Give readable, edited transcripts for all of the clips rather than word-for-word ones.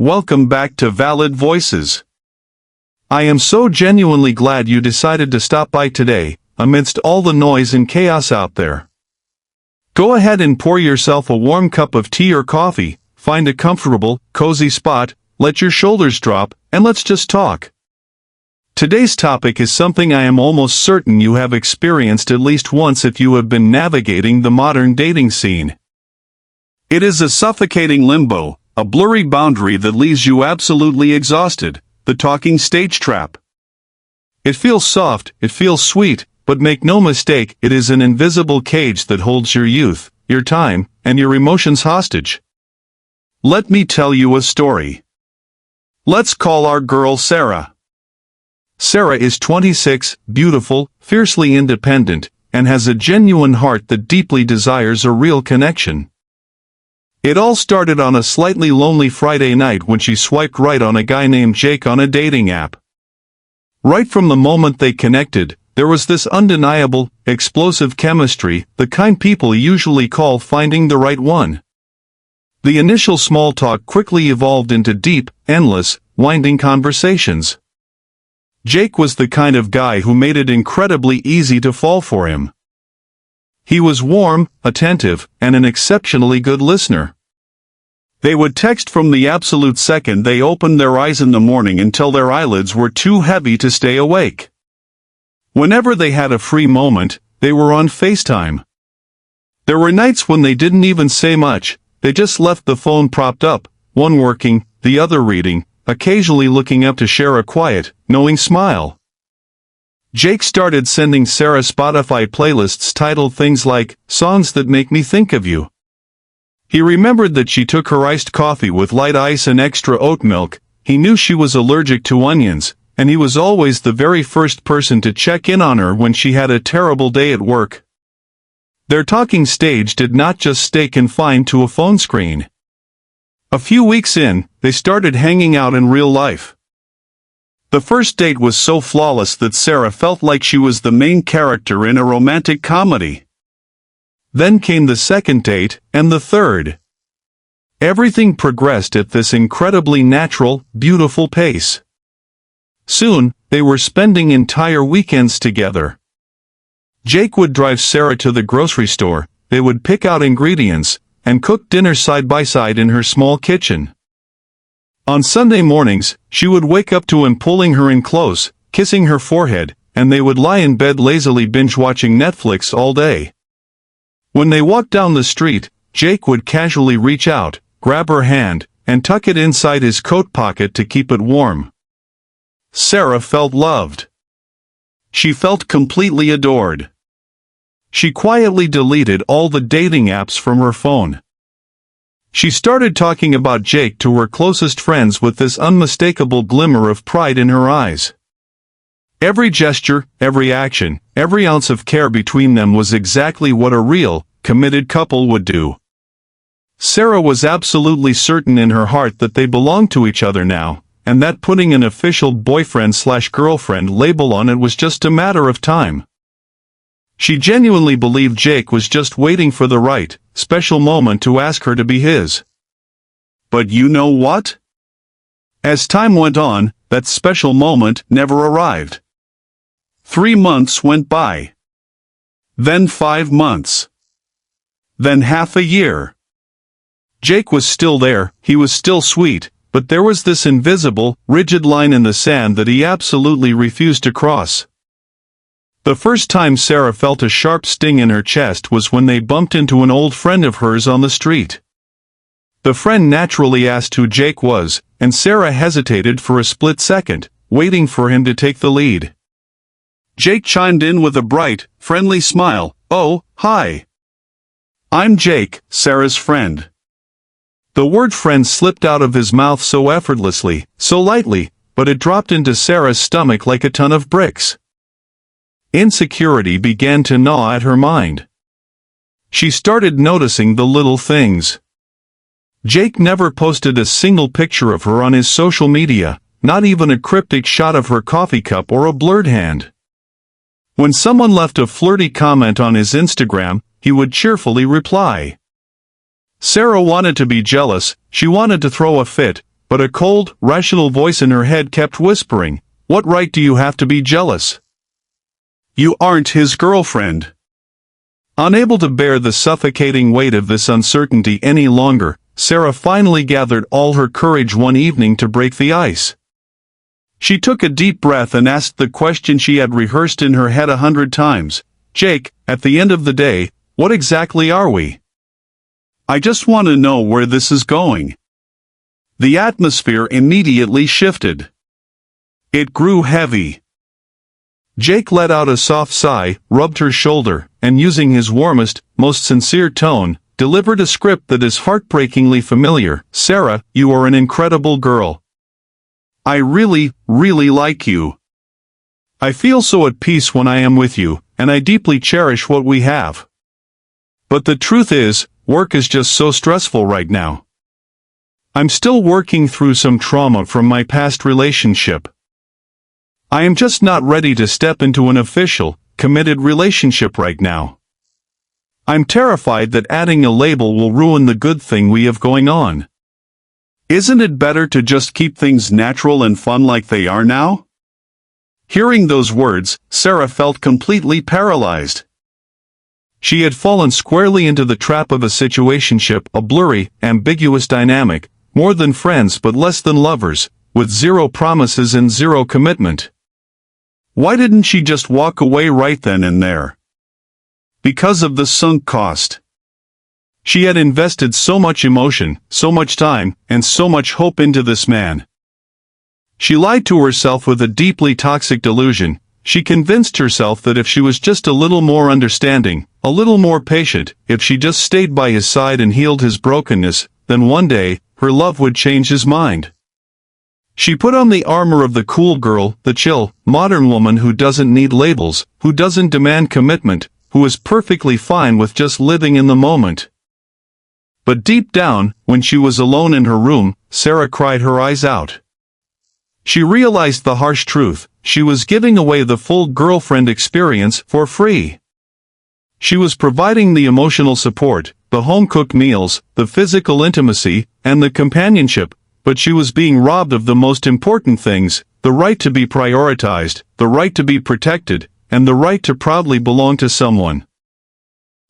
welcome back to Valid Voices. I am so genuinely glad you decided to stop by today, amidst all the noise and chaos out there. Go ahead and pour yourself a warm cup of tea or coffee, find a comfortable, cozy spot, let your shoulders drop, and let's just talk. Today's topic is something I am almost certain you have experienced at least once if you have been navigating the modern dating scene. It is a suffocating limbo, a blurry boundary that leaves you absolutely exhausted, the talking stage trap. It feels soft, it feels sweet, but make no mistake, it is an invisible cage that holds your youth, your time, and your emotions hostage. Let me tell you a story. Let's call our girl Sarah. Sarah is 26, beautiful, fiercely independent, and has a genuine heart that deeply desires a real connection. It all started on a slightly lonely Friday night when she swiped right on a guy named Jake on a dating app. Right from the moment they connected, there was this undeniable, explosive chemistry, the kind people usually call finding the right one. The initial small talk quickly evolved into deep, endless, winding conversations. Jake was the kind of guy who made it incredibly easy to fall for him. He was warm, attentive, and an exceptionally good listener. They would text from the absolute second they opened their eyes in the morning until their eyelids were too heavy to stay awake. Whenever they had a free moment, they were on FaceTime. There were nights when they didn't even say much, they just left the phone propped up, one working, the other reading, occasionally looking up to share a quiet, knowing smile. Jake started sending Sarah Spotify playlists titled things like, "Songs That Make Me Think of You." He remembered that she took her iced coffee with light ice and extra oat milk, he knew she was allergic to onions, and he was always the very first person to check in on her when she had a terrible day at work. Their talking stage did not just stay confined to a phone screen. A few weeks in, they started hanging out in real life. The first date was so flawless that Sarah felt like she was the main character in a romantic comedy. Then came the second date, and the third. Everything progressed at this incredibly natural, beautiful pace. Soon, they were spending entire weekends together. Jake would drive Sarah to the grocery store, they would pick out ingredients, and cook dinner side by side in her small kitchen. On Sunday mornings, she would wake up to him pulling her in close, kissing her forehead, and they would lie in bed lazily binge-watching Netflix all day. When they walked down the street, Jake would casually reach out, grab her hand, and tuck it inside his coat pocket to keep it warm. Sarah felt loved. She felt completely adored. She quietly deleted all the dating apps from her phone. She started talking about Jake to her closest friends with this unmistakable glimmer of pride in her eyes. Every gesture, every action, every ounce of care between them was exactly what a real, committed couple would do. Sarah was absolutely certain in her heart that they belonged to each other now, and that putting an official boyfriend/girlfriend label on it was just a matter of time. She genuinely believed Jake was just waiting for the right, special moment to ask her to be his. But you know what? As time went on, that special moment never arrived. 3 months went by. Then 5 months. Then half a year. Jake was still there, he was still sweet, but there was this invisible, rigid line in the sand that he absolutely refused to cross. The first time Sarah felt a sharp sting in her chest was when they bumped into an old friend of hers on the street. The friend naturally asked who Jake was, and Sarah hesitated for a split second, waiting for him to take the lead. Jake chimed in with a bright, friendly smile. "Oh, hi. I'm Jake, Sarah's friend." The word friend slipped out of his mouth so effortlessly, so lightly, but it dropped into Sarah's stomach like a ton of bricks. Insecurity began to gnaw at her mind. She started noticing the little things. Jake never posted a single picture of her on his social media, not even a cryptic shot of her coffee cup or a blurred hand. When someone left a flirty comment on his Instagram, he would cheerfully reply. Sarah wanted to be jealous, she wanted to throw a fit, but a cold, rational voice in her head kept whispering, "What right do you have to be jealous? You aren't his girlfriend." Unable to bear the suffocating weight of this uncertainty any longer, Sarah finally gathered all her courage one evening to break the ice. She took a deep breath and asked the question she had rehearsed in her head 100 times. "Jake, at the end of the day, what exactly are we? I just want to know where this is going." The atmosphere immediately shifted. It grew heavy. Jake let out a soft sigh, rubbed her shoulder, and using his warmest, most sincere tone, delivered a script that is heartbreakingly familiar. "Sarah, you are an incredible girl. I really, really like you. I feel so at peace when I am with you, and I deeply cherish what we have. But the truth is, work is just so stressful right now. I'm still working through some trauma from my past relationship. I am just not ready to step into an official, committed relationship right now. I'm terrified that adding a label will ruin the good thing we have going on. Isn't it better to just keep things natural and fun like they are now?" Hearing those words, Sarah felt completely paralyzed. She had fallen squarely into the trap of a situationship, a blurry, ambiguous dynamic, more than friends but less than lovers, with zero promises and zero commitment. Why didn't she just walk away right then and there? Because of the sunk cost. She had invested so much emotion, so much time, and so much hope into this man. She lied to herself with a deeply toxic delusion. She convinced herself that if she was just a little more understanding, a little more patient, if she just stayed by his side and healed his brokenness, then one day, her love would change his mind. She put on the armor of the cool girl, the chill, modern woman who doesn't need labels, who doesn't demand commitment, who is perfectly fine with just living in the moment. But deep down, when she was alone in her room, Sarah cried her eyes out. She realized the harsh truth: she was giving away the full girlfriend experience for free. She was providing the emotional support, the home-cooked meals, the physical intimacy, and the companionship, but she was being robbed of the most important things: the right to be prioritized, the right to be protected, and the right to proudly belong to someone.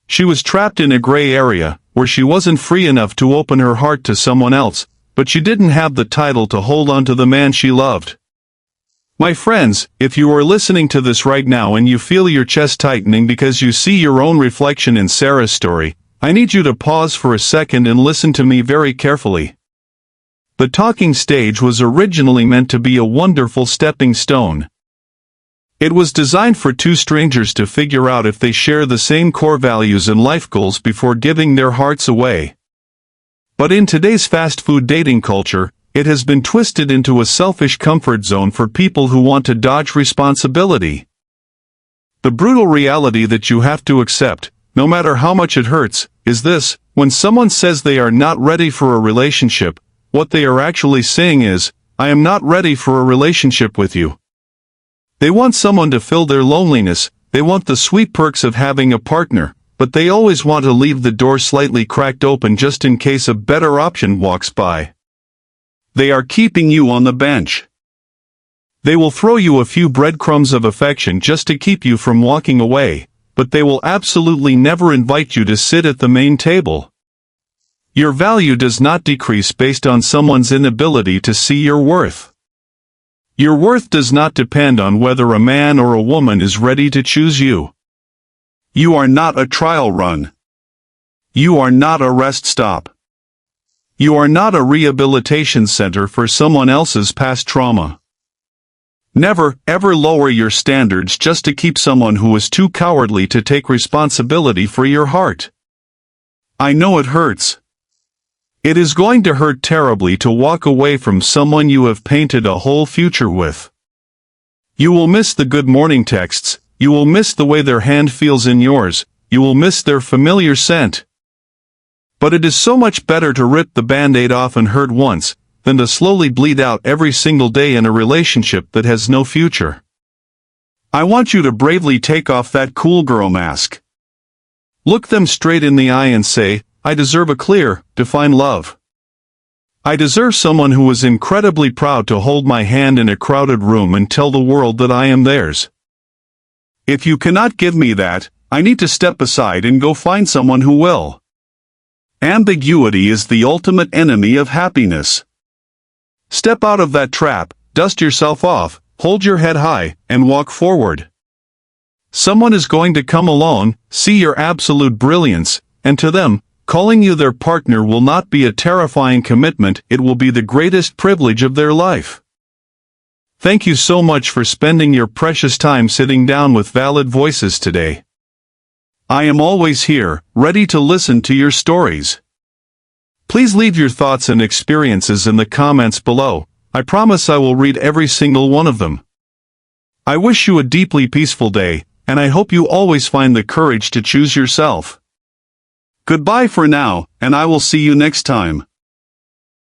She was trapped in a gray area, where she wasn't free enough to open her heart to someone else, but she didn't have the title to hold on to the man she loved. My friends, if you are listening to this right now and you feel your chest tightening because you see your own reflection in Sarah's story, I need you to pause for a second and listen to me very carefully. The talking stage was originally meant to be a wonderful stepping stone. It was designed for two strangers to figure out if they share the same core values and life goals before giving their hearts away. But in today's fast food dating culture, it has been twisted into a selfish comfort zone for people who want to dodge responsibility. The brutal reality that you have to accept, no matter how much it hurts, is this: when someone says they are not ready for a relationship, what they are actually saying is, "I am not ready for a relationship with you." They want someone to fill their loneliness, they want the sweet perks of having a partner, but they always want to leave the door slightly cracked open just in case a better option walks by. They are keeping you on the bench. They will throw you a few breadcrumbs of affection just to keep you from walking away, but they will absolutely never invite you to sit at the main table. Your value does not decrease based on someone's inability to see your worth. Your worth does not depend on whether a man or a woman is ready to choose you. You are not a trial run. You are not a rest stop. You are not a rehabilitation center for someone else's past trauma. Never, ever lower your standards just to keep someone who is too cowardly to take responsibility for your heart. I know it hurts. It is going to hurt terribly to walk away from someone you have painted a whole future with. You will miss the good morning texts, you will miss the way their hand feels in yours, you will miss their familiar scent. But it is so much better to rip the Band-Aid off and hurt once, than to slowly bleed out every single day in a relationship that has no future. I want you to bravely take off that cool girl mask. Look them straight in the eye and say, "I deserve a clear, defined love. I deserve someone who is incredibly proud to hold my hand in a crowded room and tell the world that I am theirs. If you cannot give me that, I need to step aside and go find someone who will. Ambiguity is the ultimate enemy of happiness. Step out of that trap, dust yourself off, hold your head high, and walk forward. Someone is going to come along, see your absolute brilliance, and to them, calling you their partner will not be a terrifying commitment, it will be the greatest privilege of their life. Thank you so much for spending your precious time sitting down with Valid Voices today. I am always here, ready to listen to your stories. Please leave your thoughts and experiences in the comments below. I promise I will read every single one of them. I wish you a deeply peaceful day, and I hope you always find the courage to choose yourself. Goodbye for now, and I will see you next time.